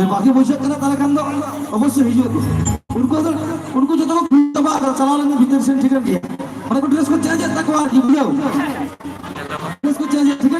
बाकी बस अवश्य उनको जो चला भीतर से ठीक है ड्रेस को चेंज ड्रेस को चेंज ठीक है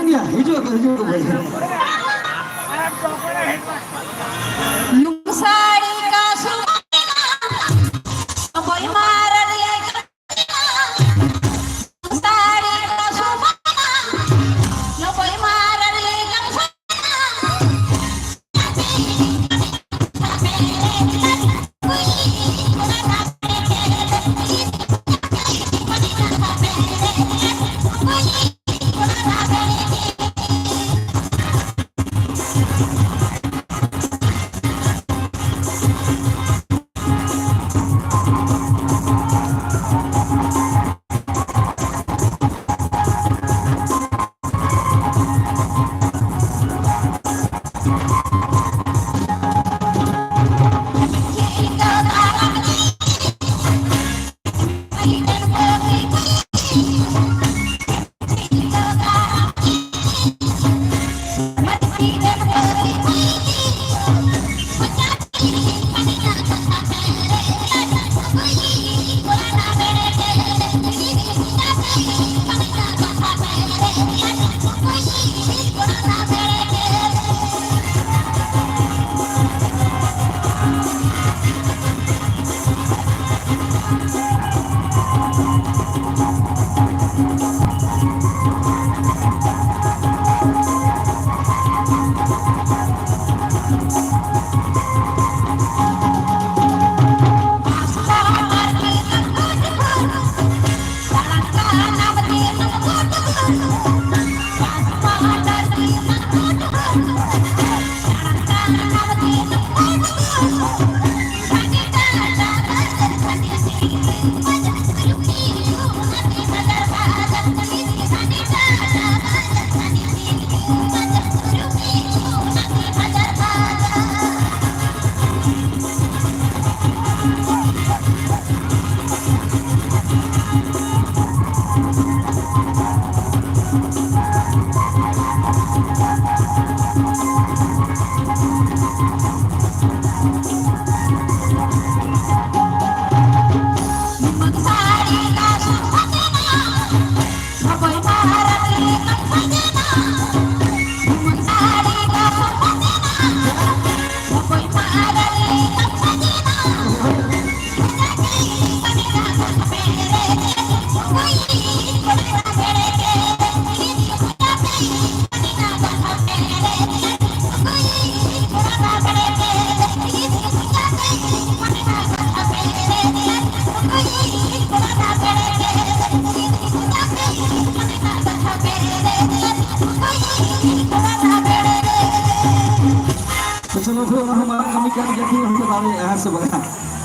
तो चलो फिर हमारा कमी कर देखी हम बारे यहाँ से बगा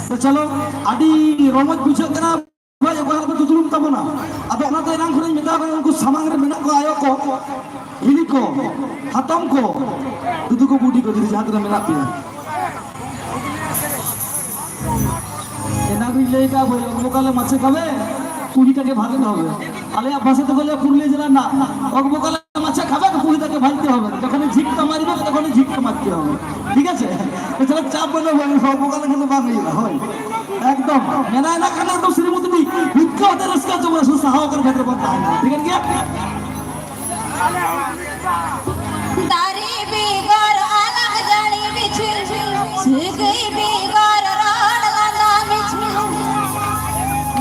तो चलो आदि रोमज बुझे कना भाई एक बार तो दुलुम तब ना अब ना तो इनाम खुले मिटा कर उनको सामान रे मिना को आयो को हिली को हाथम को दुदु को बूटी को जहाँ तक मिला पिया এনাগুই লেগা বলে অগবকালে মাছে খাবে পুরিটাকে ভাজতে হবে আলে ভাষাতে বলে পুরলে জেলা না অগবকালে মাছে খাবে পুরিটাকে ভাজতে হবে যখন ঝিকটা মারবে তখন ঝিকটা মারতে হবে ঠিক আছে তো চলো চাপ বলে অগবকালে কিন্তু বাঙালি হয় একদম মেনা না কেন একদম শ্রীমতি ভিক্ষা হতে রাস্তা তো বলে সাহায্য করে ভেতরে বলতে হয় ঠিক আছে तारी बेगर अलग जानी बिछुल गई बेगर राड लगा बिछुल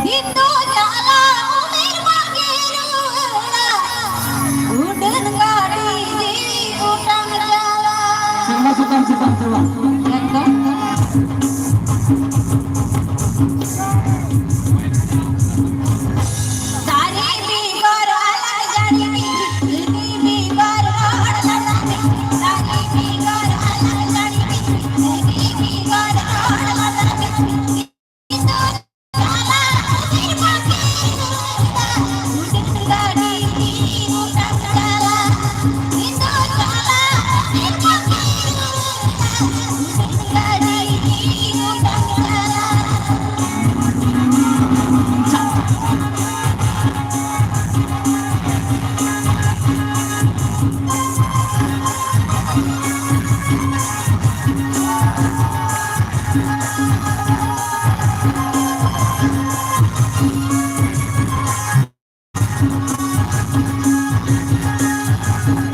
दितो जाला उमेर मांगेरुला उड़न गाड़ी दी उठन जाला चला एकदम तारी बेगर अलग जानी बिछुल बेगर राड लगा तारी बेगर अलग जानी बिछुल बेगर राड लगा दितो जाला उमेर मांगेरुला उड़न गाड़ी दी उठन जाला दितो जाला उमेर मांगेरुला उड़न गाड़ी दी उठन जाला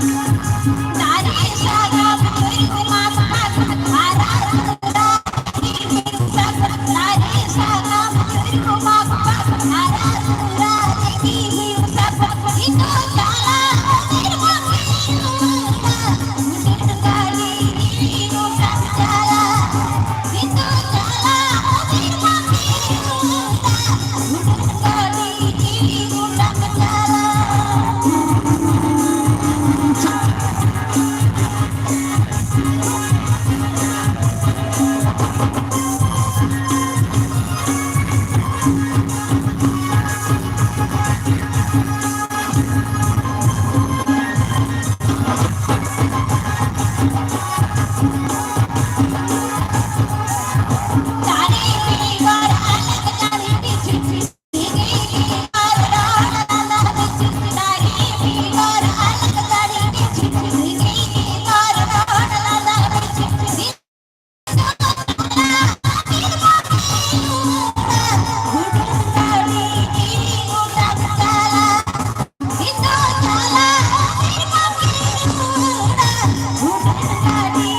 तारी सागा पुरी मात हारा सुरा तारी सागा पुरी मात हारा सुरा की सब इतो जाला उमेर मांगेरुला उड़न गाड़ी उठन जाला इतो जाला उमेर मांगेरुला उड़न गाड़ी उठन जाला तारी बेगर अलग जानी बिछुल बेगर राड लगा बिछुल तारी बेगर अलग जानी बिछुल बेगर राड लगा बिछुल दितो जाला उमेर मांगेरुला उड़न गाड़ी उठन जाला दितो जाला उमेर मांगेरुला उड़न गाड़ी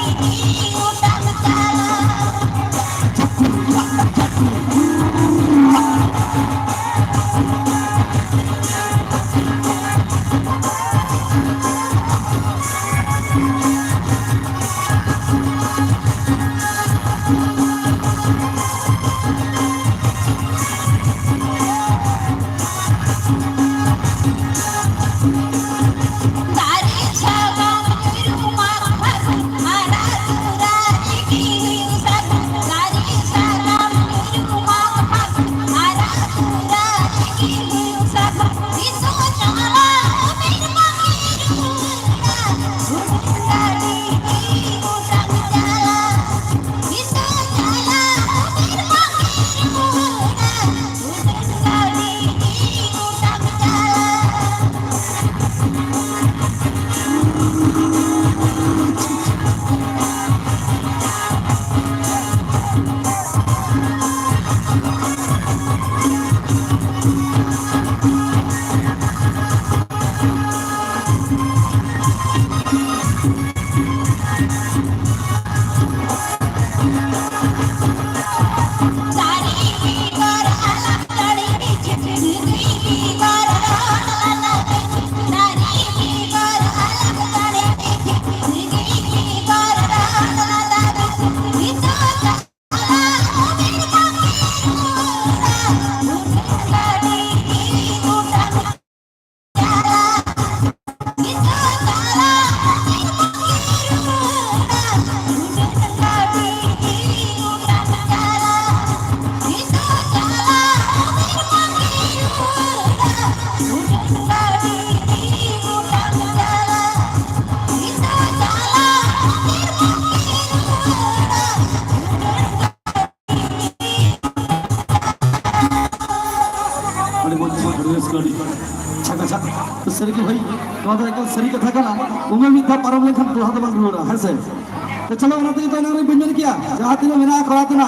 उठन जाला तारी सागा पुरी मात हारा सुरा की सब तारी सागा पुरी मात हारा सुरा की सब दितो जाला उमेर मांगेरुला उड़न गाड़ी उठन जाला दितो जाला उमेर मांगेरुला उड़न गाड़ी उठन जाला अच्छा अच्छा तो सर के भाई तो एक सरी कथा का उमे भी था परम लेखन तो हाथ बंद रोड़ा है से तो चलो उन्हें तो ना बिंदन किया जहाँ तीनों मेरा कराते ना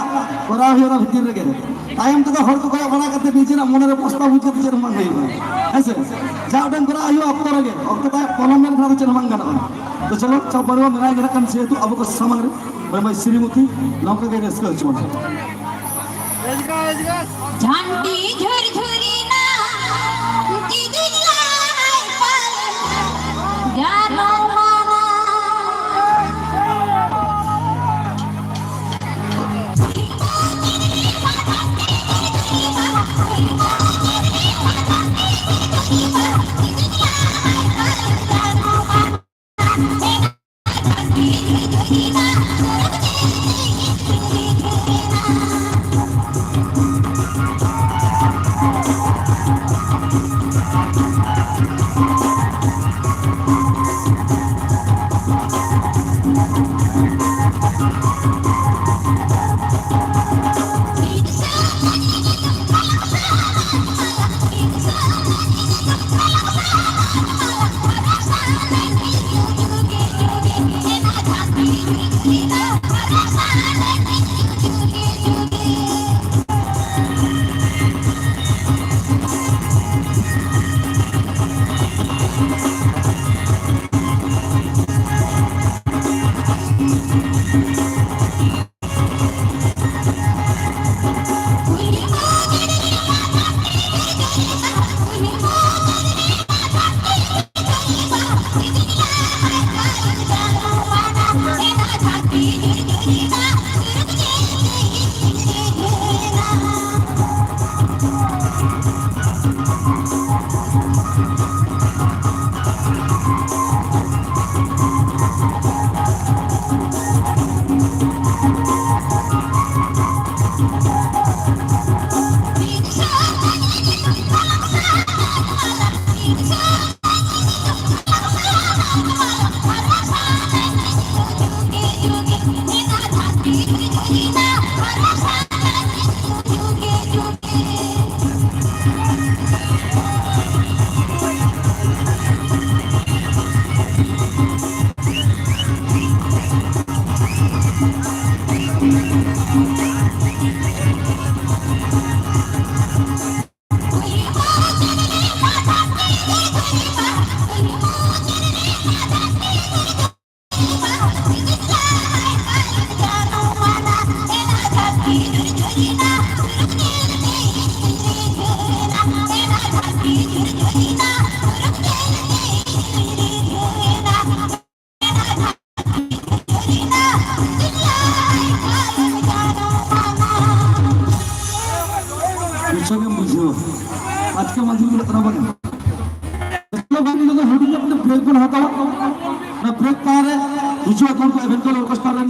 करा हुआ ना भीतर लगे टाइम तो हर तो कोई बना करते नीचे ना मोने प्रस्ताव बुझे तो चरमान नहीं ऐसे जहाँ टाइम करा हुआ अब तो लगे अब तो कॉलम में खड़ा चरमान करना तो चलो चाप परवा मेरा एक रकम से तो अब को सामान भाई भाई श्रीमती लौका के रेस्क चुन झंडी झुरझुरी ना दीदी लाई पाल जानो आज के माध्यम में तरह बने चलो भाई लोग होटल अपने ब्रेक पर होता ना ब्रेक पार है हिजो अकाउंट को इवेंट को ऑर्केस्ट्रा रे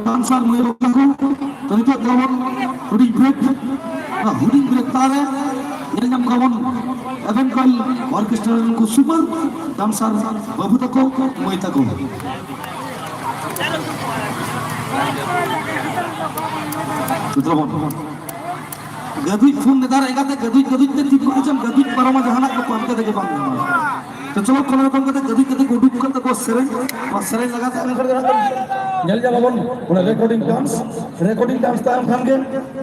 डांसर मुझे रोका को तो तो गवन होटल ब्रेक ना होटल ब्रेक पार है ये नाम गवन इवेंट को ऑर्केस्ट्रा को सुपर डांसर बाबू तक को मुझे तक तो गदुई फोन नेदार एगाते गदुई ते ठीक को जम गदुई परमा जहाना को पामते देके बांग तो चलो कोन रकम कते गदुई कते गोडू कते को सेरे लगाते जल जा बाबन रिकॉर्डिंग डांस ताम खान के